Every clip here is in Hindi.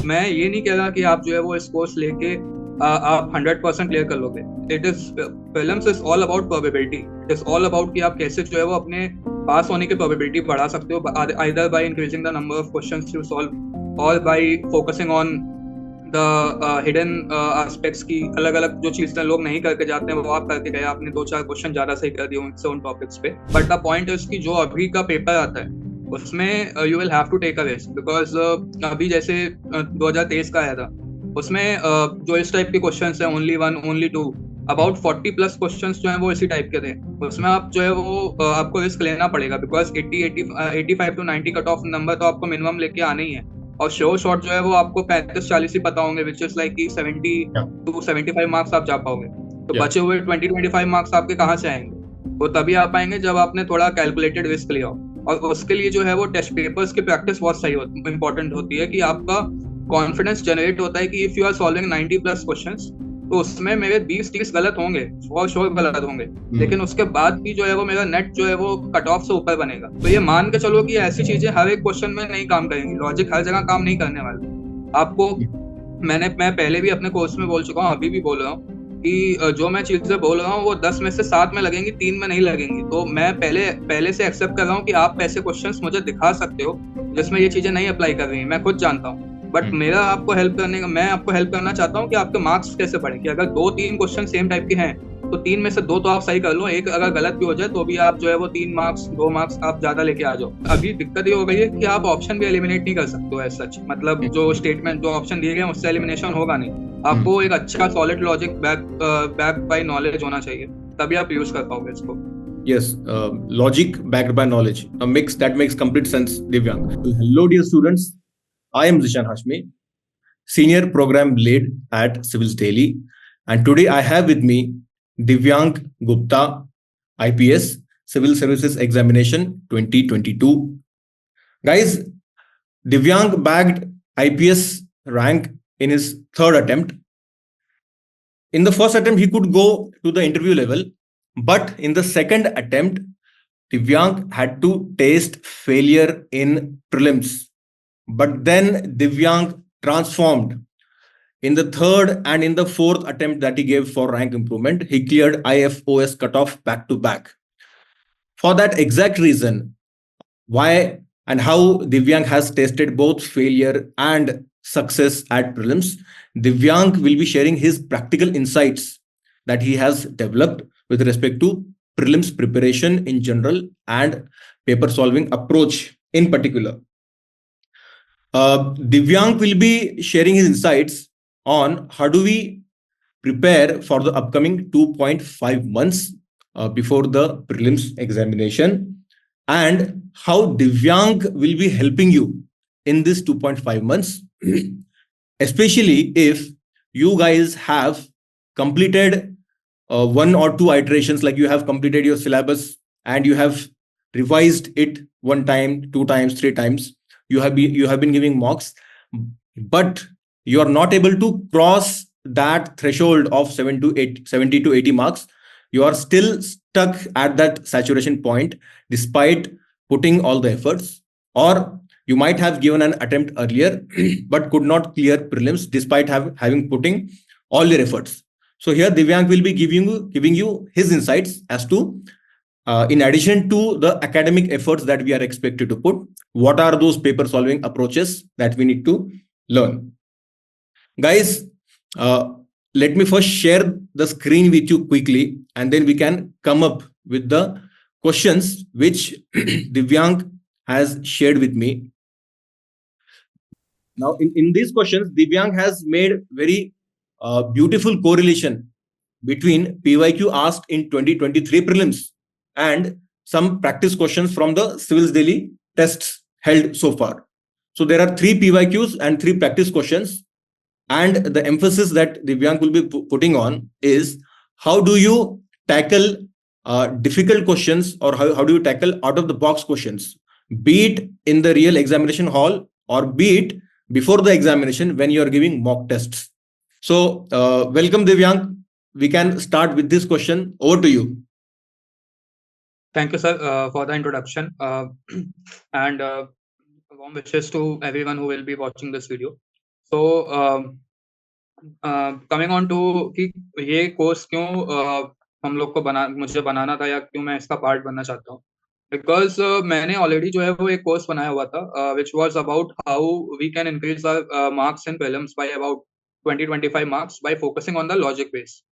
मैं ये नहीं कह रहा कि आप जो है वो इस कोर्स लेके आप 100% क्लियर कर लोगे. It is prelims is all about probability. It is all about कि आप कैसे जो है वो अपने पास होने की प्रोबेबिलिटी बढ़ा सकते हो, either by increasing the number of questions you solve और by focusing on the hidden aspects की. अलग अलग जो चीजें लोग नहीं करके जाते हैं वो आप करके गए, आपने 2-4 क्वेश्चन ज्यादा सही कर दिए उनसे उन टॉपिक्स पे. बट द पॉइंट इज कि जो अभी का पेपर आता है उसमें you will have to take a risk, because अभी जैसे 2023 का आया था, उसमें जो इस टाइप के क्वेश्चन है, only one only two, about 40+ question जो है वो इसी टाइप के थे. उसमें आप जो है वो आपको रिस्क लेना पड़ेगा, because 85 to 90 cut off number तो आपको मिनिमम लेके आने ही है. और श्योर शॉट जो है वो आपको 35-40 ही पता होंगे, विच इज लाइक कि 70 to 75 मार्क्स आप जा पाओगे. तो बचे हुए 20-25 मार्क्स आपके कहाँ से आएंगे? वो तभी आ पाएंगे जब आपने थोड़ा कैलकुलेटेड रिस्क लिया हो. और उसके लिए जो है वो टेस्ट पेपर्स की प्रैक्टिस बहुत सही इंपॉर्टेंट होती है, कि आपका कॉन्फिडेंस जनरेट होता है कि if you are solving 90+ questions तो उसमें मेरे 20-30 गलत होंगे, फॉर श्योर गलत होंगे, लेकिन उसके बाद भी जो है वो मेरा नेट जो है वो कट ऑफ से ऊपर बनेगा. तो ये मान के चलो कि ऐसी चीजें हर एक क्वेश्चन में नहीं काम करेंगी. लॉजिक हर जगह काम नहीं करने वाला. आपको मैं पहले भी अपने कोर्स में बोल चुका हूँ, अभी भी बोल रहा हूँ कि जो मैं चीजें बोल रहा हूँ वो 10 में से 7 में लगेंगी, 3 में नहीं लगेंगी. तो मैं पहले से एक्सेप्ट कर रहा हूँ कि आप ऐसे क्वेश्चंस मुझे दिखा सकते हो जिसमें ये चीजें नहीं अप्लाई कर रही हैं, मैं खुद जानता हूँ. बट मेरा आपको हेल्प करने का, मैं आपको हेल्प करना चाहता हूँ कि आपके मार्क्स कैसे बढ़े. कि अगर 2-3 क्वेश्चन सेम टाइप के हैं तो 3 में से 2 तो आप सही कर लो, एक अगर गलत भी हो जाए तो भी आप जो है वो 3 मार्क्स 2 मार्क्स आप ज्यादा लेके आ जाओ. अभी दिक्कत ये हो गई है कि आप ऑप्शन भी एलिमिनेट नहीं कर सकते हो एज सच. मतलब जो स्टेटमेंट जो ऑप्शन दिए गए हैं उससे एलिमिनेशन होगा नहीं. आपको एक अच्छा solid logic back by knowledge होना चाहिए, तभी आप यूज कर पाओगे इसको. Yes, logic backed by knowledge, a mix that makes complete sense, Divyang. Hello, dear students. I am Zishan Hashmi, Senior Program Lead at Civils Daily, and today I have with me Divyang Gupta, IPS, Civil Services Examination 2022. Guys, Divyang bagged IPS rank in his third attempt. In the first attempt, he could go to the interview level, but in the second attempt, Divyang had to taste failure in prelims. But then Divyang transformed. In the third and in the fourth attempt that he gave for rank improvement, he cleared IFOS cutoff back to back. For that exact reason, why and how Divyang has tasted both failure and success at prelims, Divyang will be sharing his practical insights that he has developed with respect to prelims preparation in general and paper solving approach in particular. Divyang will be sharing his insights on how do we prepare for the upcoming 2.5 months before the prelims examination, and how Divyang will be helping you in this 2.5 months, especially if you guys have completed 1 or 2 iterations, like you have completed your syllabus and you have revised it 1 time, 2 times, 3 times. You have been giving mocks, but you are not able to cross that threshold of 70 to 80 marks. You are still stuck at that saturation point despite putting all the efforts, or you might have given an attempt earlier but could not clear prelims despite having putting all your efforts. So here Divyang will be giving you his insights as to in addition to the academic efforts that we are expected to put, what are those paper solving approaches that we need to learn. Guys, let me first share the screen with you quickly, and then we can come up with the questions which Divyang has shared with me. Now, in these questions, Divyang has made very beautiful correlation between PYQ asked in 2023 prelims and some practice questions from the Civils Daily tests held so far. So there are 3 PYQs and 3 practice questions, and the emphasis that Divyang will be putting on is how do you tackle difficult questions, or how do you tackle out of the box questions, be it in the real examination hall or be it before the examination when you are giving mock tests. So welcome Divyang. We can start with this question. Over to you. Thank you, sir, for the introduction. And warm wishes to everyone who will be watching this video. So coming on to कि ये कोर्स क्यों हम लोग को मुझे बनाना था या क्यों मैं इसका पार्ट बनना चाहता हूँ, बिकॉज मैंने ऑलरेडी जो है वो एक कोर्स बनाया हुआ था which was about how we can increase our marks in prelims by about 20-25 marks by focusing on the logic base.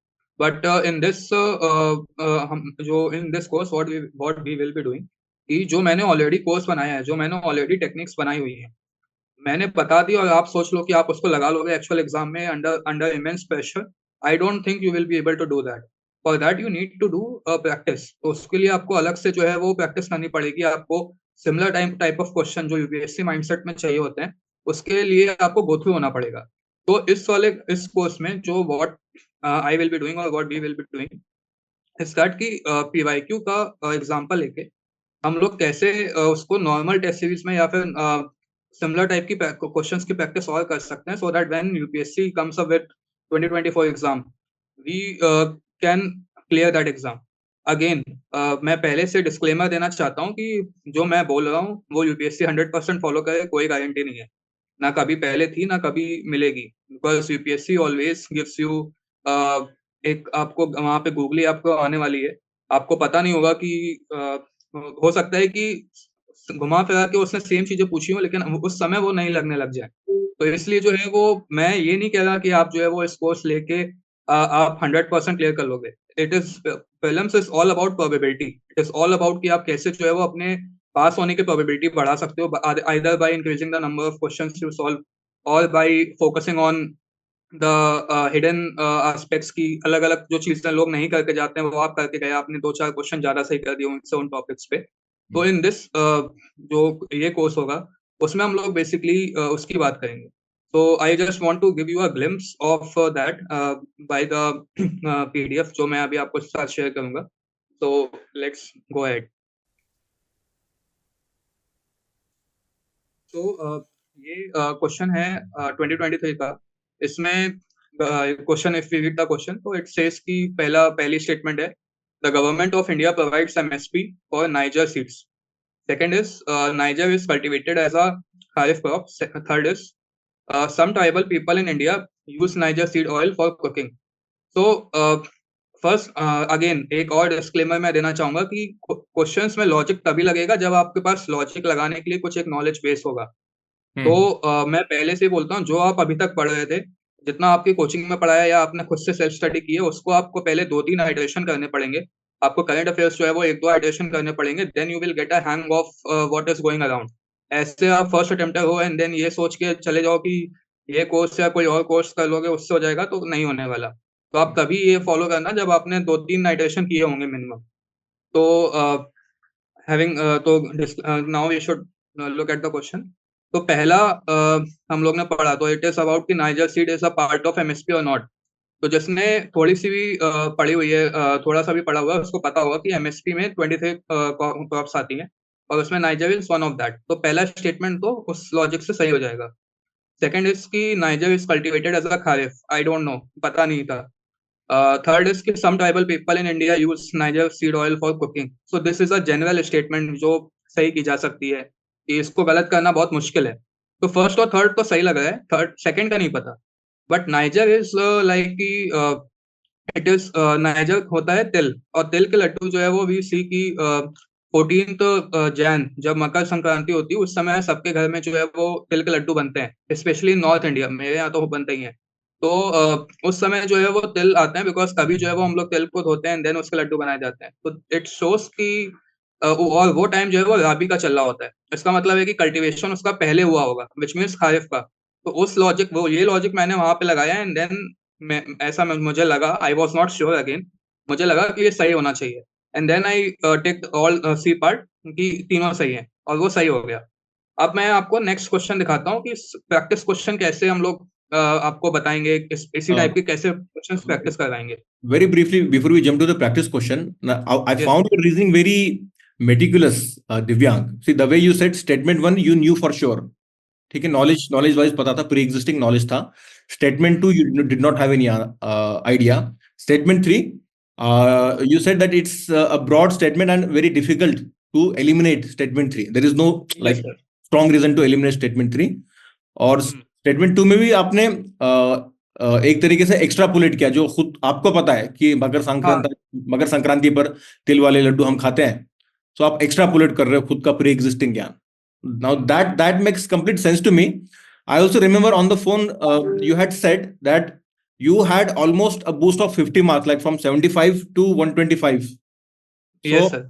But in this हम जो in this course what we will be doing, कि जो मैंने ऑलरेडी कोर्स बनाया है, जो मैंने ऑलरेडी टेक्निक्स बनाई हुई है, मैंने बता दी और आप सोच लो कि आप उसको लगा लोगे एक्चुअल एग्जाम में under under immense pressure. I don't think you will be able to do that. For that you need to do practice. तो उसके लिए आपको अलग से जो है वो प्रैक्टिस करनी पड़ेगी. आपको सिमिलर टाइप ऑफ क्वेश्चन जो यूपीएससी माइंडसेट में चाहिए होते हैं, उसके लिए आपको गो थ्रू होना पड़ेगा. तो इस कोर्स में जो what I will be doing और what we will be doing is that कि पीवाईक्यू का एग्जांपल लेके हम लोग कैसे उसको नॉर्मल टेस्ट सीरीज में या फिर सिमिलर टाइप की क्वेश्चंस की प्रैक्टिस और कर सकते हैं, so that when UPSC comes up with 2024 exam we can clear that exam. Again मैं पहले से डिस्क्लेमर देना चाहता हूँ कि जो मैं बोल रहा हूँ वो यूपीएससी 100% फॉलो करे, कोई गारंटी नहीं है. ना कभी पहले थी ना कभी मिलेगी, because UPSC always gives you एक, आपको वहां पे गूगली आपको आने वाली है, आपको पता नहीं होगा कि हो सकता है कि घुमा फिरा के उसने सेम चीजें पूछी हो लेकिन उस समय वो नहीं लगने लग जाए. तो इसलिए जो है वो, मैं ये नहीं कह रहा कि आप जो है वो इस कोर्स लेके आप 100% क्लियर कर लोगे. It is prelims is all about probability. It is all about कि आप कैसे जो है वो अपने पास होने की प्रोबेबिलिटी बढ़ा सकते हो, either by increasing the number of questions you solve और by focusing on the hidden aspects की. अलग अलग जो चीजें लोग नहीं करके जाते हैं वो आप करके गए, आपने 2-4 क्वेश्चन ज्यादा सही कर दिए उनसे उन टॉपिक्स पे. तो इन दिस जो ये कोर्स होगा उसमें हम लोग बेसिकली उसकी बात करेंगे. तो I just want to give you a glimpse of that by the PDF जो मैं अभी आपको साथ शेयर करूंगा. तो लेट्स गो अहेड. तो ये क्वेश्चन है 2023 का. इसमें question, if we read the question, तो इट सेज कि पहली स्टेटमेंट है, the government of India provides MSP for niger seeds. Second is Niger is cultivated as a kharif crop. Third is some tribal people in India use Niger seed oil for cooking. So first again एक और डिस्क्लेमर मैं देना चाहूंगा कि क्वेश्चंस में लॉजिक तभी लगेगा जब आपके पास लॉजिक लगाने के लिए कुछ एक नॉलेज बेस होगा. तो मैं पहले से ही बोलता हूँ, जो आप अभी तक पढ़ रहे थे, जितना आपकी कोचिंग में पढ़ाया या आपने खुद से सेल्फ स्टडी की है, उसको आपको पहले 2-3 आइटरेशन करने पड़ेंगे. आपको करंट अफेयर्स जो है वो 1-2 आइटरेशन करने पड़ेंगे. Then you will get a hang of what is going around. ऐसे आप फर्स्ट अटेम्प्टर हो एंड देन ये सोच के चले जाओ कि ये कोर्स या कोई और कोर्स कर लोगे उससे हो जाएगा, तो नहीं होने वाला. तो आप तभी ये फॉलो करना जब आपने 2-3 आइटरेशन किए होंगे मिनिमम. तो हैविंग तो now we should look at the question. तो पहला हम लोग ने पढ़ा, तो इट इज अबाउट कि niger seed is a part of MSP और नॉट. तो जिसने थोड़ी सी भी पढ़ी हुई है, थोड़ा सा भी पढ़ा हुआ है, उसको पता होगा कि एमएसपी में 23 क्रॉप्स आती हैं और उसमें niger is one of that. तो पहला स्टेटमेंट तो उस लॉजिक से सही हो जाएगा. सेकंड इज कि niger is cultivated as a kharif. I don't know, पता नहीं था. थर्ड इज कि some tribal people in India use niger seed oil for cooking. So this is a general statement जो सही की जा सकती है, कि इसको गलत करना बहुत मुश्किल है. तो फर्स्ट और थर्ड तो सही लग रहा है, थर्ड सेकंड का नहीं पता. बट नाइजर इज लाइक कि इट इज नाइजर होता है तिल, और तिल के लड्डू जो है वो वी सी की 14 जैन जब मकर संक्रांति होती है उस समय सबके घर में जो है वो तिल के लड्डू बनते हैं, स्पेशली नॉर्थ इंडिया. मेरे यहाँ तो बनते ही हैं. तो उस समय जो है वो तिल आते हैं, बिकॉज तभी जो है वो हम लोग तिल को धोते हैं देन उसके लड्डू बनाए जाते हैं. तो इट शोज कि और वो टाइम जो है वो राबी का चल रहा होता है. इसका मतलब है कि कल्टीवेशन उसका पहले हुआ होगा, विच मीन्स खारिफ का. तो उस लॉजिक, वो ये लॉजिक मैंने वहां पे लगाया एंड देन ऐसा मुझे लगा, I was not sure again, मुझे लगा कि ये सही होना चाहिए. And then I take all C part कि तीनों सही है और वो सही हो गया. अब मैं आपको नेक्स्ट क्वेश्चन दिखाता हूँ कि प्रैक्टिस क्वेश्चन कैसे हम लोग आपको बताएंगे, इसी टाइप के कैसे क्वेश्चंस प्रैक्टिस करवाएंगे. Very briefly, before we jump to the practice question, now, I Yes. found your reasoning very meticulous, Divyang. See, the way you said statement 1, you knew for sure. ठीक है, knowledge wise पता था, pre existing knowledge था. Statement 2, you did not have any idea. Statement 3, you said that it's a broad statement and very difficult to eliminate statement 3. There is no Yes, sir. strong reason to eliminate statement 3. और स्टेटमेंट 2 में भी आपने एक तरीके से एक्स्ट्रापोलेट किया, जो खुद आपको पता है कि हाँ मकर संक्रांति पर तिल वाले लड्डू हम खाते हैं, तो आप एक्स्ट्रापोलेट कर रहे हो खुद का प्री एग्जिस्टिंग ज्ञान. Now that makes complete sense to me. I also remember on the phone you had said that you had almost a boost of 50 marks, like from 75 to 125. Yes So, sir.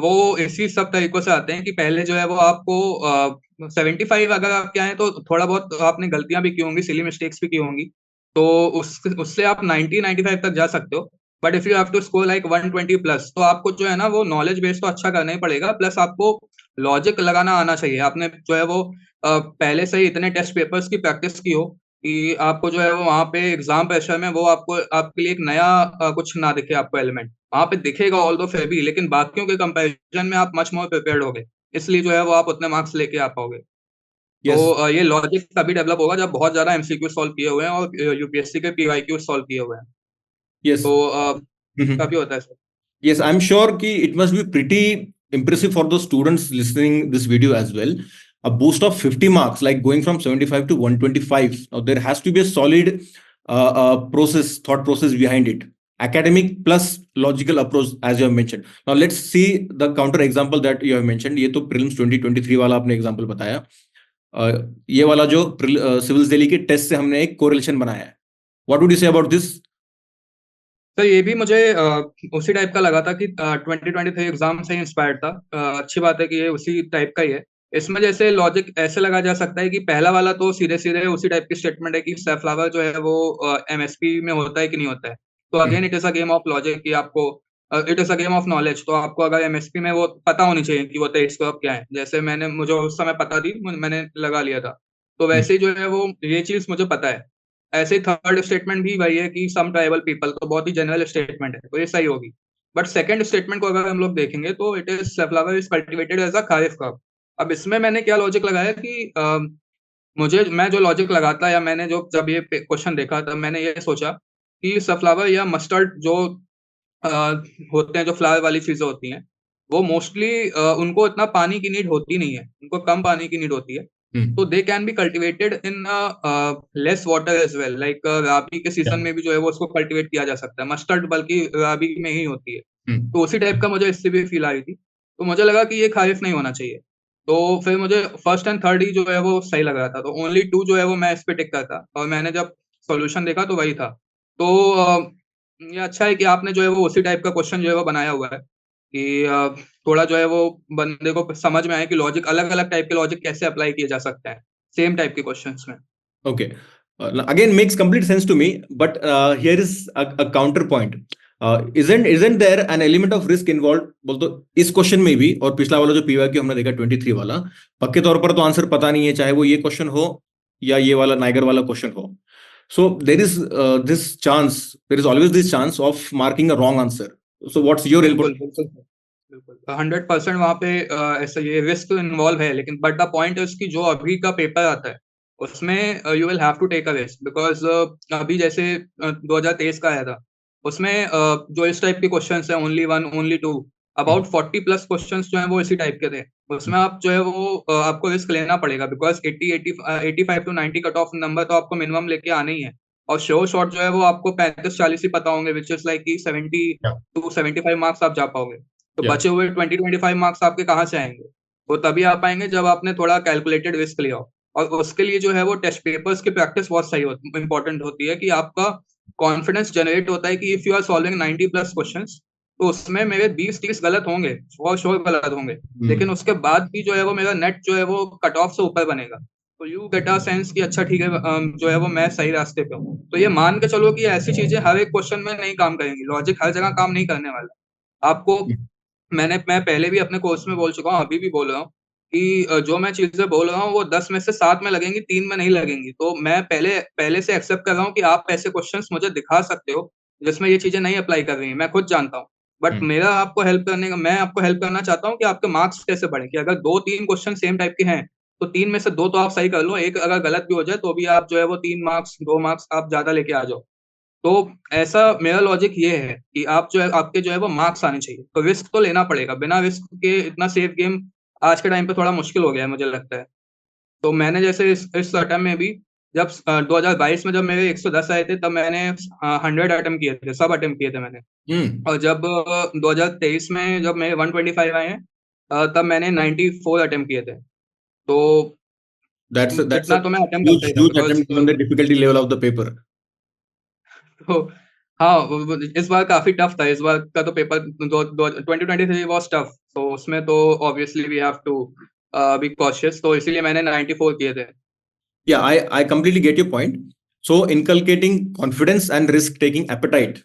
वो इसी सब तरीकों से आते हैं कि पहले जो है वो आपको 75 अगर आप क्या है तो थोड़ा बहुत आपने गलतियां भी की होंगी, सिली मिस्टेक्स भी की होंगी, तो उससे आप 90-95 तक जा सकते हो. But if you have to score like 120 plus, तो आपको जो है ना वो नॉलेज बेस तो अच्छा करना ही पड़ेगा, प्लस आपको लॉजिक लगाना आना चाहिए. आपने जो है वो पहले से ही इतने टेस्ट पेपर्स की प्रैक्टिस की हो कि आपको जो है वो वहाँ पे एग्जाम प्रेशर में वो आपको आपके लिए एक नया कुछ ना दिखे आपको एलिमेंट. वहाँ पे दिखेगा ऑल दो फिर भी, लेकिन बाकियों के कंपैरिजन में आप मच मोर प्रिपेयर्ड होगे, इसलिए जो है वो आप उतने मार्क्स लेके आ पाओगे. तो yes, ये लॉजिक तभी डेवलप होगा जब बहुत ज्यादा एमसीक्यू सॉल्व किए हुए हैं और यूपीएससी के पीवाईक्यू सॉल्व किए हुए हैं. yes. तो Mhm. तभी होता है sir. Yes, I'm sure ki it must be pretty impressive for the students listening this video as well. A boost of 50 marks, like going from 75 to 125. Now there has to be a solid thought process behind it. Academic plus logical approach, as you have mentioned. Now let's see the counter example that you have mentioned. ये तो prelims 2023 वाला आपने example बताया. ये वाला जो सिविल्स दिल्ली के टेस्ट से हमने एक कोरिलेशन बनाया है. What would you say about this? तो ये भी मुझे उसी टाइप का लगा था कि 2023 एग्जाम से इंस्पायर्ड था. अच्छी बात है कि ये उसी टाइप का ही है. इसमें जैसे लॉजिक ऐसे लगा जा सकता है कि पहला वाला तो सीधे सीधे उसी टाइप की स्टेटमेंट है कि सनफ्लावर जो है वो एमएसपी में होता है कि नहीं होता है. तो again it is a game of logic कि आपको it is a game of knowledge. तो आपको अगर एमएसपी में वो पता होनी चाहिए कि वो तेईस करोड़ क्या है, जैसे मैंने मुझे उस समय पता थी, मैंने लगा लिया था. तो वैसे ही जो है वो ये चीज मुझे पता है. ऐसे ही थर्ड स्टेटमेंट भी वही है कि सम ट्राइबल पीपल, तो बहुत ही जनरल स्टेटमेंट है, तो ये सही होगी. बट सेकंड स्टेटमेंट को अगर हम लोग देखेंगे तो it is sunflower is cultivated as a kharif crop. अब इसमें मैंने क्या लॉजिक लगाया कि मैं जो लॉजिक लगाता या मैंने जो जब ये क्वेश्चन देखा तब मैंने ये सोचा कि सनफ्लावर या मस्टर्ड जो अ, होते हैं, जो फ्लावर वाली चीजें होती हैं, वो मोस्टली उनको इतना पानी की नीड होती नहीं है, उनको कम पानी की नीड होती है. तो they can be cultivated in less water as well. Like rabi के सीजन में भी जो है वो उसको कल्टिवेट किया जा सकता है. मस्टर्ड बल्कि राबी में ही होती है. तो उसी टाइप का मुझे इससे भी फील आई थी. तो मुझे लगा कि ये खारिफ नहीं होना चाहिए. तो फिर मुझे फर्स्ट एंड थर्ड ही जो है वो सही लग रहा था. तो ओनली टू जो है वो मैं इस पे टिक करता, और मैंने जब सॉल्यूशन देखा तो वही था. तो ये अच्छा है कि आपने जो है वो उसी टाइप का क्वेश्चन जो है वो बनाया हुआ है कि थोड़ा जो है वो बंदे को समझ में आए कि लॉजिक, अलग अलग टाइप के लॉजिक कैसे अप्लाई किए जा सकते हैं सेम टाइप के क्वेश्चंस में. Okay. Again, makes complete sense to me, but here is a counterpoint. Isn't there an element of risk involved? बोल तो इस क्वेश्चन में भी, और पिछला वाला जो पीवाईक्यू हमने देखा 23 वाला, पक्के तौर पर तो आंसर पता नहीं है, चाहे वो ये क्वेश्चन हो या ये वाला नाइगर वाला क्वेश्चन हो. So there is there is always this chance of marking a wrong answer. So what's your input? बिल्कुल बिल्कुल सर, बिल्कुल 100% वहाँ पे ऐसा ये रिस्क इन्वॉल्व है. लेकिन बट द पॉइंट इज कि जो अभी का पेपर आता है उसमें you will have to take a risk, because अभी जैसे 2023 का आया था, उसमें जो इस टाइप के क्वेश्चंस हैं, only one only two, about 40 plus questions जो हैं वो इसी टाइप के थे. उसमें आप जो है वो आपको रिस्क लेना पड़ेगा, because 85 to 90 cut off number तो आपको मिनिमम लेके आने ही है. और श्योर शॉट जो है वो आपको 35-40 ही पता होंगे, which is like 70 Yeah. To 75 marks आप जा पाओगे. तो Yeah. बचे हुए 20-25 मार्क्स आपके कहाँ से आएंगे? वो तभी आ पाएंगे जब आपने थोड़ा कैलकुलेटेड रिस्क लिया हो. और उसके लिए जो है वो टेस्ट पेपर्स की प्रैक्टिस बहुत सही इंपॉर्टेंट होती है कि आपका कॉन्फिडेंस जनरेट होता है कि if you are solving 90 plus questions, तो उसमें मेरे 20-30 गलत होंगे, फॉर श्योर गलत होंगे, लेकिन उसके बाद भी जो है वो मेरा नेट जो है वो कट ऑफ से ऊपर बनेगा. तो यू गेट अ सेंस कि अच्छा ठीक है, जो है वो मैं सही रास्ते पे हूँ. तो ये मान के चलो कि ऐसी चीजें हर एक क्वेश्चन में नहीं काम करेंगी, लॉजिक हर जगह काम नहीं करने वाला. आपको मैं पहले भी अपने कोर्स में बोल चुका हूँ, अभी भी बोल रहा हूँ कि जो मैं चीजें बोल रहा हूँ वो 10 में से 7 में लगेंगी, 3 में नहीं लगेंगी. तो मैं पहले पहले से एक्सेप्ट कर रहा हूँ कि आप ऐसे क्वेश्चंस मुझे दिखा सकते हो जिसमें ये चीजें नहीं अप्लाई कर रही हैं, मैं खुद जानता हूँ. बट मेरा आपको हेल्प करने का, मैं आपको हेल्प करना चाहता हूँ कि आपके मार्क्स कैसे बढ़े, कि अगर 2-3 क्वेश्चन सेम टाइप के हैं तो 3 में से 2 तो आप सही कर लो, एक अगर गलत भी हो जाए तो भी आप जो है वो 3 मार्क्स 2 मार्क्स आप ज्यादा लेके आ जाओ. तो ऐसा मेरा लॉजिक ये है कि आप जो है आपके जो है वो मार्क्स आने चाहिए. तो रिस्क तो लेना पड़ेगा, बिना रिस्क के इतना सेफ गेम आज के टाइम पे थोड़ा मुश्किल हो गया है मुझे लगता है. तो मैंने जैसे इस अटेम्प्ट में भी, जब 2022 में जब मेरे 110 आए थे, तब मैंने 100 अटेम्प्ट किए थे, सब अटेम्प्ट किए थे मैंने। हम्म और जब 2023 में जब मेरे 125 आए हैं, तब मैंने 94 अटेम्प्ट किए थे। तो that's a इतना तो मैं अटेम्प्ट करता huge ही था, huge because attempt given the difficulty level of the paper. तो हाँ, इस बार काफी टफ था। इस बार का तो पेपर 2023 वॉज टफ, तो उसमें तो obviously we have to be cautious, तो इसीलिए मैंने 94 किए थे। Yeah, I completely get your point. So inculcating confidence and risk taking appetite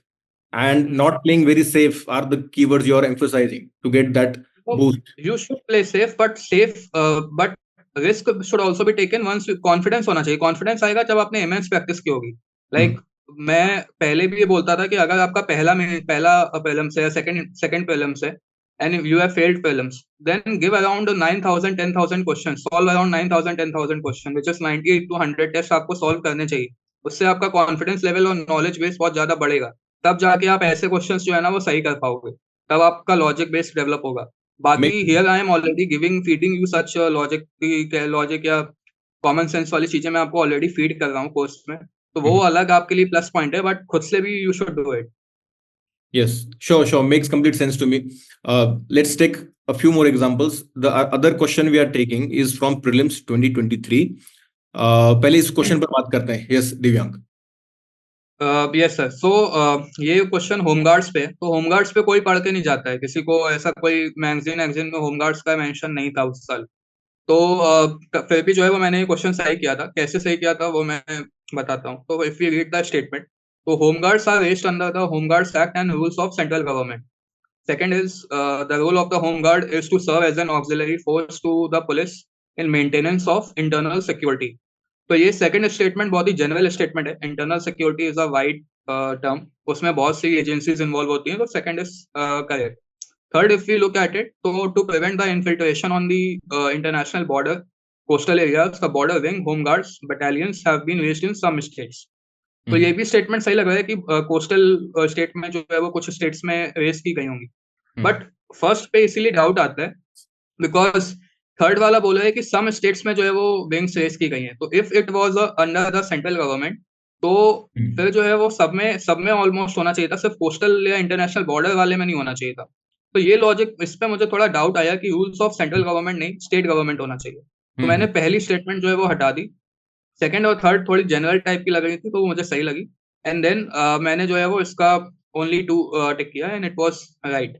and not playing very safe are the keywords you are emphasizing to get that boost. You should play safe, but risk should also be taken once. Confidence होना चाहिए, कॉन्फिडेंस आएगा जब आपने इमेंस प्रैक्टिस की होगी। Hmm. लाइक मैं पहले भी ये बोलता था कि अगर आपका पहला प्रीलिम्स है, सेकंड प्रीलिम्स है, and you have failed prelims, then give around 9,000 10,000 question, solve around 9,000 10,000 question, which is 98 to 100 test आपको सॉल्व करने चाहिए। उससे आपका कॉन्फिडेंस लेवल और नॉलेज बेस बहुत ज्यादा बढ़ेगा। तब जाके आप ऐसे क्वेश्चन जो है ना वो सही कर पाओगे, तब आपका लॉजिक बेस डेवलप होगा। बाकी Make here I am already feeding you such logic या कॉमन सेंस वाली चीजें मैं आपको ऑलरेडी फीड कर रहा हूँ कोर्स में, तो वो Mhm. अलग आपके लिए प्लस पॉइंट है, बट खुद से भी you should do it. Yes, sure, makes complete sense to me. Let's take a few more examples. The other question we are taking is from prelims 2023. पहले इस क्वेश्चन पर बात करते हैं. Yes, दिव्यांग. Yes sir. सो ये क्वेश्चन होमगार्ड्स पे है। तो होमगार्ड्स पे कोई पढ़ के नहीं जाता है, किसी को ऐसा कोई मैगजीन में होमगार्ड्स का मेंशन नहीं था उस साल। तो फिर भी जो है वो मैंने ये क्वेश्चन सही किया था। कैसे सही किया था वो मैं बताता हूँ। तो if you read the statement, तो home guards are raised under the home guards act and rules of central government. Second is the role of the home guard is to serve as an auxiliary force to the police in maintenance of internal security. तो ये सेकंड स्टेटमेंट बहुत ही जनरल स्टेटमेंट है। Internal security is a wide term, उसमें बहुत सी एजेंसीज इन्वॉल्व होती हैं, तो second is correct. Third, if we look at it, तो to prevent the infiltration on the international border coastal areas, the border wing home guards battalions have been raised in some states. तो ये भी स्टेटमेंट सही लग रहा है कि कोस्टल स्टेट में जो है वो कुछ स्टेट्स में रेस की गई होंगी। बट फर्स्ट पे इसीलिए डाउट आता है बिकॉज थर्ड वाला बोला है कि सम स्टेट्स में जो है वो विंग्स रेस की गई हैं। तो if it was under the central government, तो फिर जो है वो सब में ऑलमोस्ट होना चाहिए था, सिर्फ कोस्टल या इंटरनेशनल बॉर्डर वाले में नहीं होना चाहिए था। तो ये लॉजिक, इस पे मुझे थोड़ा डाउट आया कि रूल्स ऑफ सेंट्रल गवर्नमेंट नहीं, स्टेट गवर्नमेंट होना चाहिए। तो मैंने पहली स्टेटमेंट जो है वो हटा दी। सेकंड और थर्ड थोड़ी जनरल टाइप की लग रही थी, तो वो मुझे सही लगी। एंड देन मैंने जो है वो इसका ओनली 2 टिक किया एंड इट वाज राइट।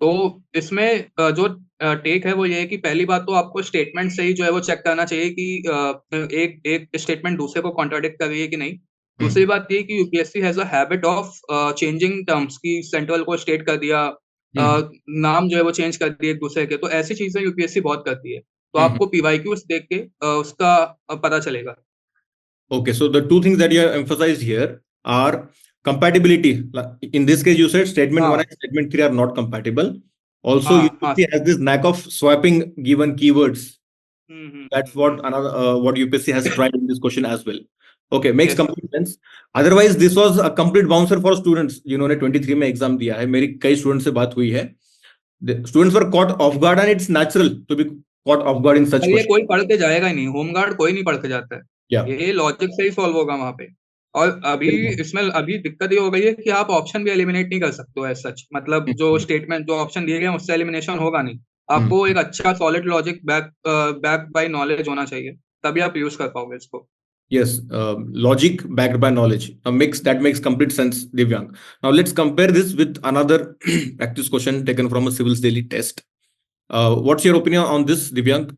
तो इसमें जो टेक है वो ये है कि पहली बात तो आपको स्टेटमेंट से ही जो है वो चेक करना चाहिए कि एक एक स्टेटमेंट दूसरे को कॉन्ट्राडिक्ट कर रही है कि नहीं। दूसरी बात ये कि UPSC has a habit of changing terms, की सेंट्रल को स्टेट कर दिया, नाम जो है वो चेंज कर दिए एक दूसरे के, तो ऐसी चीजें यूपीएससी बहुत करती है। तो आपको पीवाईक्यूज देख के उसका पता चलेगा। Okay, so the two things that you have emphasized here are compatibility. In this case, you said statement 1 हाँ and statement 3 are not compatible. Also, हाँ हाँ UPSC has this knack of swapping given keywords. That's what hmm. another what UPSC has tried in this question as well. Okay, makes yes sir. complete sense. Otherwise, this was a complete bouncer for students जिन्होंने 23 में एग्जाम दिया है. मेरी कई स्टूडेंट से बात हुई है. The students were caught off guard, and it's natural to be caught off guard in such पर ये questions. कोई पढ़ के जाएगा ही नहीं, होमगार्ड कोई नहीं पढ़ के जाता है। Yeah. ये लॉजिक से ही सॉल्व होगा वहां पे। और अभी इसमें अभी दिक्कत ये हो गई है कि आप ऑप्शन भी एलिमिनेट नहीं कर सकते हो एज सच, मतलब जो स्टेटमेंट जो ऑप्शन दिए गए हैं उससे एलिमिनेशन होगा नहीं। आपको एक अच्छा solid logic back by knowledge होना चाहिए, तभी आप यूज कर पाओगे इसको। Yes, logic backed by knowledge. That makes complete sense, Divyang. Now let's compare this with another practice question taken from a Civils Daily test. What's your opinion on this, Divyang?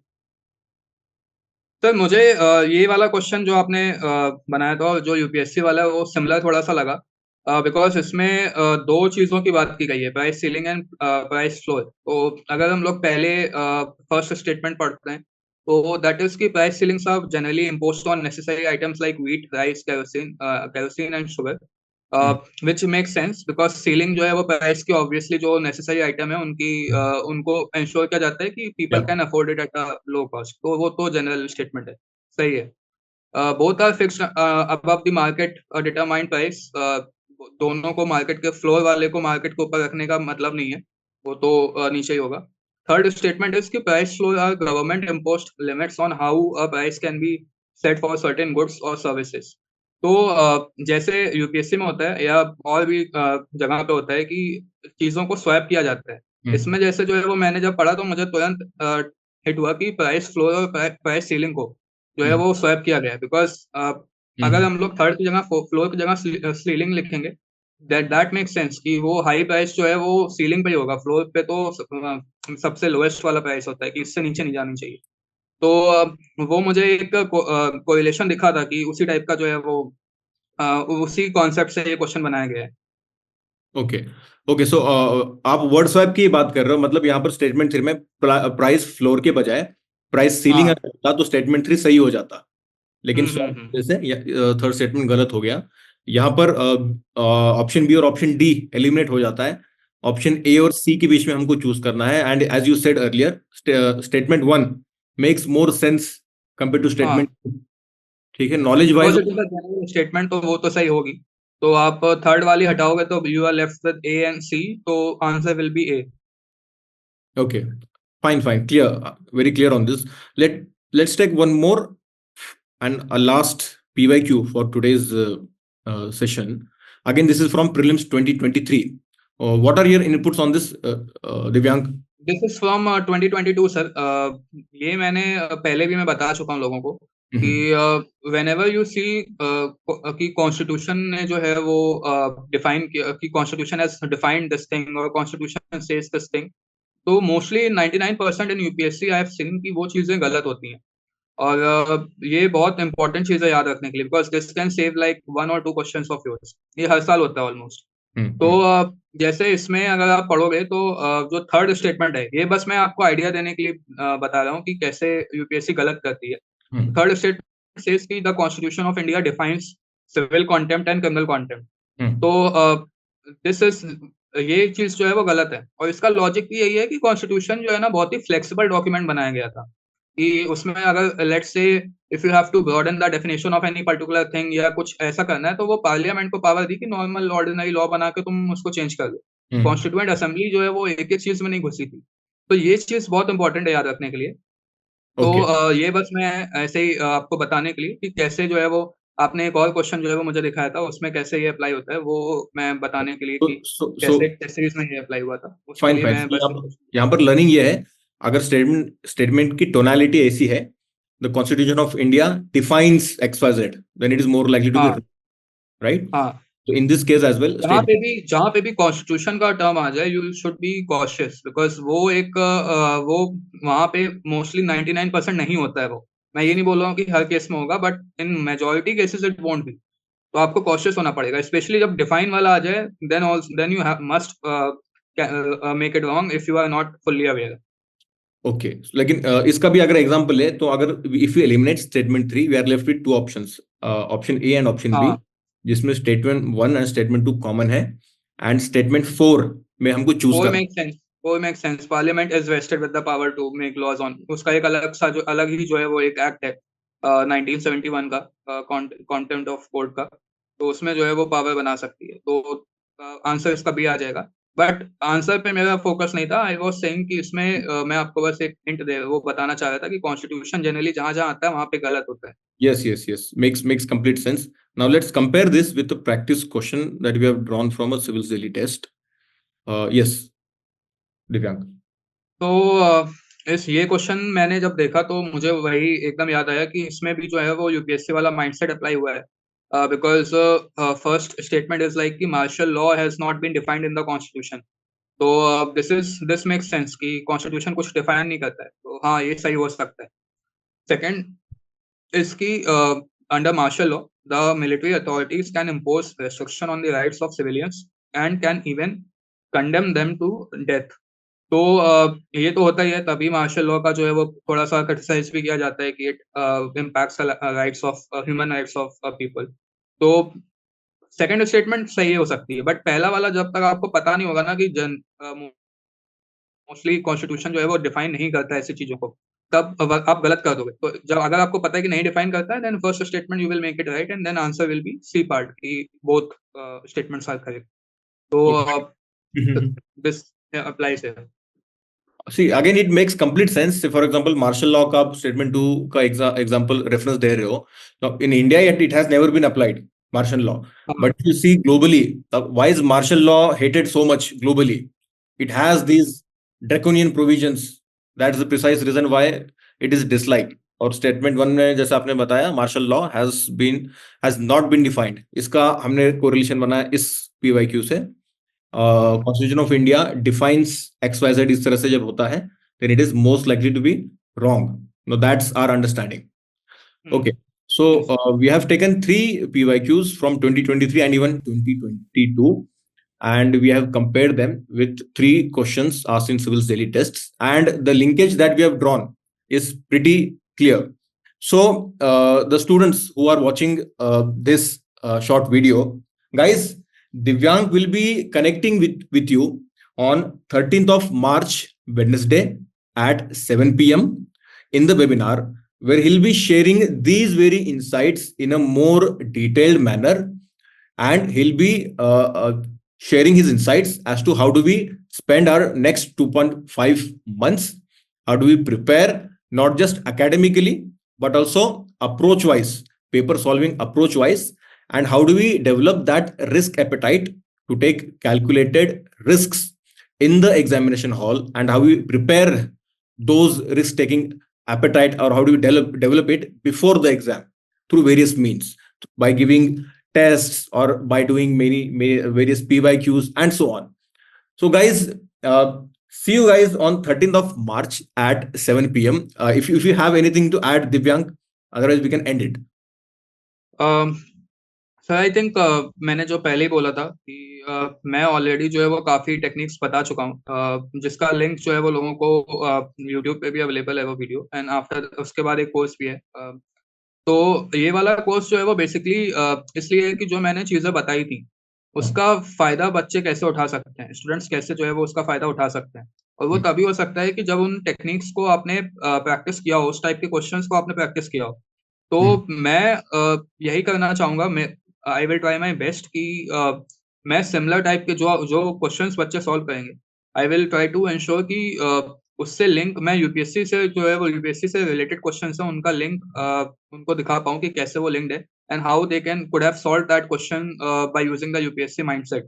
Sir मुझे ये वाला क्वेश्चन जो आपने बनाया था, जो यूपीएससी वाला है, वो सिमिलर थोड़ा सा लगा, बिकॉज इसमें दो चीजों की बात की गई है, price ceiling and price floor. तो अगर हम लोग पहले फर्स्ट स्टेटमेंट पढ़ते हैं, तो दैट इज की price ceilings are generally imposed on necessary items like wheat, rice, kerosene and sugar, which make sense because ceiling जो है वो प्राइस की ऑब्वियसली जो नेसेसरी आइटम है उनकी उनको इंश्योर किया जाता है कि people Yeah. Can afford it at a low cost. तो वो तो जनरल स्टेटमेंट है, सही है। Both are fixed above the market determined price. दोनों को मार्केट के फ्लोर वाले को मार्केट के ऊपर रखने का मतलब नहीं है, वो तो नीचे ही होगा। थर्ड स्टेटमेंट इज कि price floor are government imposed limits on how a price can be set for certain goods और सर्विसेज। तो जैसे यूपीएससी में होता है या और भी जगह पे होता है कि चीजों को स्वैप किया जाता है। इसमें जैसे जो है वो मैंने जब पढ़ा तो मुझे तुरंत हिट हुआ कि प्राइस फ्लोर और प्राइस सीलिंग को जो है वो स्वैप किया गया है। बिकॉज अगर हम लोग थर्ड की जगह फ्लोर की जगह सीलिंग लिखेंगे, दैट मेक सेंस कि वो हाई प्राइस जो है वो सीलिंग पे ही होगा, फ्लोर पे तो सबसे लोएस्ट वाला प्राइस होता है कि इससे नीचे नहीं जानी चाहिए। तो वो मुझे एक कोरिलेशन दिखा था कि उसी टाइप का जो है वो उसी कॉन्सेप्ट से ये क्वेश्चन बनाया गया है। ओके ओके, सो आप वर्ड स्वैप की बात कर रहे हो, मतलब यहाँ पर स्टेटमेंट 3 में प्राइस फ्लोर के बजाय प्राइस सीलिंग हाँ। होता तो स्टेटमेंट 3 सही हो जाता, लेकिन हम्म। स्वैप से थर्ड स्टेटमेंट गलत हो गया। यहाँ पर ऑप्शन बी और ऑप्शन डी एलिमिनेट हो जाता है। ऑप्शन ए और सी के बीच में हमको चूज करना है, and as you said earlier statement 1 makes more sense compare to हाँ, स्टेटमेंट। ठीक है, knowledge wise. Because it is a general statement तो वो तो सही होगी। तो आप थर्ड वाली हटाओगे तो you are left with A and C, तो answer will be A. Okay, fine, clear, very clear on this. Let's take one more and a last PYQ for today's session. Again, this is from prelims 2023. What are your inputs on this, Divyank? This is from 2022 sir. ये मैंने पहले भी मैं बता चुका हूँ लोगों को कि Mhm. When ever you see कि कॉन्स्टिट्यूशन ने जो है वो डिफाइन किया कि constitution has defined this thing और कॉन्स्टिट्यूशन सेज दिस थिंग, तो mostly 99% in UPSC I have seen कि वो चीजें गलत होती हैं। और ये बहुत इंपॉर्टेंट चीज है याद रखने के लिए, because this can save like 1 or 2 questions of yours. ये हर साल होता है ऑलमोस्ट। तो Mhm. जैसे इसमें अगर आप पढ़ोगे तो जो थर्ड स्टेटमेंट है, ये बस मैं आपको आइडिया देने के लिए बता रहा हूँ कि कैसे यूपीएससी गलत करती है। Mhm. थर्ड स्टेटमेंट सेज कि the constitution of India defines civil contempt and criminal contempt. Mhm. तो दिस इज ये चीज जो है वो गलत है, और इसका लॉजिक भी यही है कि कॉन्स्टिट्यूशन जो है ना बहुत ही फ्लेक्सिबल डॉक्यूमेंट बनाया गया था कि उसमें अगर let's say if you have to broaden the definition of any particular thing या कुछ ऐसा करना है, तो वो पार्लियामेंट को पावर दी कि नॉर्मल ऑर्डिनरी लॉ बना के तुम उसको चेंज कर दो। Mhm. कॉन्स्टिट्यूएंट असेंबली जो है वो एक एक चीज में नहीं घुसी थी। तो ये चीज बहुत इंपॉर्टेंट है याद रखने के लिए। तो Okay. ये बस मैं ऐसे ही आपको बताने के लिए कि कैसे जो है वो आपने एक और क्वेश्चन जो है वो मुझे दिखाया था, उसमें कैसे ये अप्लाई होता है वो मैं बताने के लिए So, कि so, कैसे so टेस्ट सीरीज में ये अप्लाई हुआ था, उसके फाइन लिए फाइन, मैं बस यहाँ पर लर्निंग ये है, अगर स्टेटमेंट की टोनालिटी ऐसी है, the constitution of India defines X Y Z, then it is more likely to be हाँ। राइट। हाँ, तो in this case as well state. जहाँ पे भी कॉन्स्टिट्यूशन का टर्म आ जाए you should be cautious, because वो एक वो वहां पे मोस्टली 99% नहीं होता है वो। मैं ये नहीं बोल रहा हूँ कि हर केस में होगा, but in majority cases it won't be. तो आपको कॉशियस होना पड़ेगा, स्पेशली जब डिफाइन वाला आ जाए, then you must make it wrong if you are not fully aware. Okay, लेकिन इसका भी अगर एग्जांपल है तो अगर if you eliminate statement 3 we are left with 2 options, option A and option B, हाँ, जिसमें स्टेटमेंट 1 एंड स्टेटमेंट 2 कॉमन है, एंड स्टेटमेंट 4 में हमको चूज फोर करना। Make sense. Four make sense, parliament is vested with the power to make laws on, उसका एक अलग सा जो अलग ही जो है वो एक एक्ट है 1971 का, कॉन्टेम्प्ट ऑफ कोर्ट का। तो उसमें जो है वो पावर बना सकती है। तो आंसर इसका भी आ जाएगा। बट आंसर पे मेरा फोकस नहीं था, आई वाज सेइंग कि इसमें मैं आपको बस एक हिंट दे वो बताना चाह रहा था कि कॉन्स्टिट्यूशन जनरली जहां जहां आता है वहां पे गलत होता है। Yes, makes complete sense. Now let's compare this with the practice question that we have drawn from a civil daily test. Yes, Divyank. तो इस ये क्वेश्चन मैंने जब देखा तो मुझे वही एकदम याद आया कि इसमें भी जो है वो यूपीएससी वाला माइंडसेट अप्लाई हुआ है। Because first statement is like कि martial law has not been defined in the constitution. तो दिस मेक्स सेंस कि कॉन्स्टिट्यूशन कुछ डिफाइन नहीं करता है, तो हाँ ये सही हो सकता है। सेकंड इसकी under martial law the military authorities can impose restriction on the rights of civilians and can even condemn them to death. तो ये तो होता ही है, तभी मार्शल लॉ का जो है वो थोड़ा सा क्रिटिसाइज भी किया जाता है कि it impacts rights of human rights of people. तो सेकंड स्टेटमेंट सही हो सकती है, बट पहला वाला जब तक आपको पता नहीं होगा ना कि मोस्टली कॉन्स्टिट्यूशन जो है वो डिफाइन नहीं करता है ऐसी चीजों को, तब आप गलत कर दोगे। तो जब अगर आपको पता है कि नहीं डिफाइन करता है, then first statement you will make it right and then answer will be C part की बोथ स्टेटमेंट्स आर करेक्ट। तो Okay. दिस अप्लाइज है। See, again, it makes complete sense. For example, martial law का statement 2 का example reference दे रहे हो. Now, in India, yet it has never been applied, martial law. But if you see globally, why is martial law hated so much globally? It has these draconian provisions. That's the precise reason why it is disliked. और statement 1 में जैसे आपने बताया, martial law has not been defined. इसका हमने correlation बनाया इस PYQ से. Constitution of India defines XYZ इस तरह से जब होता है, then it is most likely to be wrong. Now that's our understanding. Okay. So we have taken 3 PYQs from 2023 and even 2022, and we have compared them with 3 questions asked in Civil's daily tests, and the linkage that we have drawn is pretty clear. So the students who are watching this short video, guys, Divyang will be connecting with you on 13th of March, Wednesday at 7 p.m. in the webinar, where he'll be sharing these very insights in a more detailed manner, and he'll be sharing his insights as to how do we spend our next 2.5 months, how do we prepare not just academically but also approach wise, paper solving approach wise, and how do we develop that risk appetite to take calculated risks in the examination hall, and how we prepare those risk taking appetite, or how do we develop it before the exam through various means, by giving tests or by doing many various PYQs and so on. So guys, see you guys on 13th of March at 7 p.m. If you have anything to add, Divyang, otherwise we can end it. Sir I think मैंने जो पहले ही बोला था कि मैं ऑलरेडी जो है वो काफ़ी टेक्निक्स बता चुका हूँ, जिसका लिंक जो है वो लोगों को यूट्यूब पे भी अवेलेबल है वो वीडियो, एंड आफ्टर उसके बाद एक कोर्स भी है. तो ये वाला कोर्स जो है वो बेसिकली इसलिए है कि जो मैंने चीज़ें बताई थी उसका फ़ायदा बच्चे कैसे उठा सकते हैं, स्टूडेंट्स कैसे जो है वो उसका फ़ायदा उठा सकते हैं. और वो तभी हो सकता है कि जब उन टेक्निक्स को आपने प्रैक्टिस किया हो, उस टाइप के क्वेश्चंस को आपने प्रैक्टिस किया हो. तो मैं यही करना चाहूँगा, मैं आई विल ट्राई माई बेस्ट कि मैं सिमिलर टाइप के जो क्वेश्चंस बच्चे सॉल्व करेंगे, I will try to ensure कि उससे लिंक मैं यूपीएससी से जो है वो यूपीएससी से रिलेटेड क्वेश्चंस हैं उनका लिंक उनको दिखा पाऊँ कि कैसे वो लिंक्ड है, and how they could have solve that question by using the UPSC mindset.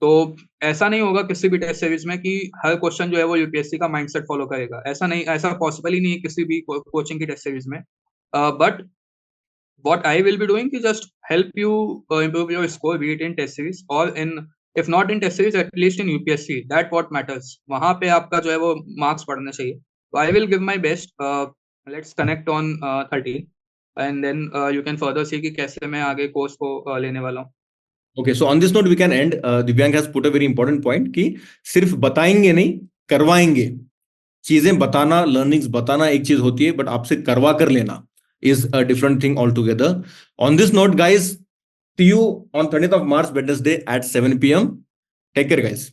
तो ऐसा नहीं होगा किसी भी टेस्ट सीरीज में कि हर क्वेश्चन जो है वो यूपीएससी का माइंडसेट फॉलो करेगा. ऐसा पॉसिबल ही नहीं है किसी भी कोचिंग की टेस्ट सीरीज में. But what I will be doing is just help you improve your score, be it in test series or if not in test series, at least in UPSC. That what matters. वहाँ पे आपका जो है वो marks पढ़ना चाहिए. So I will give my best. Let's connect on 30, and then you can further see कि कैसे मैं आगे course को लेने वाला हूँ. Okay, so on this note we can end. Divyang has put a very important point कि सिर्फ बताएंगे नहीं, करवाएंगे. चीजें बताना, learnings बताना एक चीज होती है, but आपसे करवा कर लेना is a different thing altogether. On this note, guys, see you on 30th of March, Wednesday at 7 p.m. Take care, guys.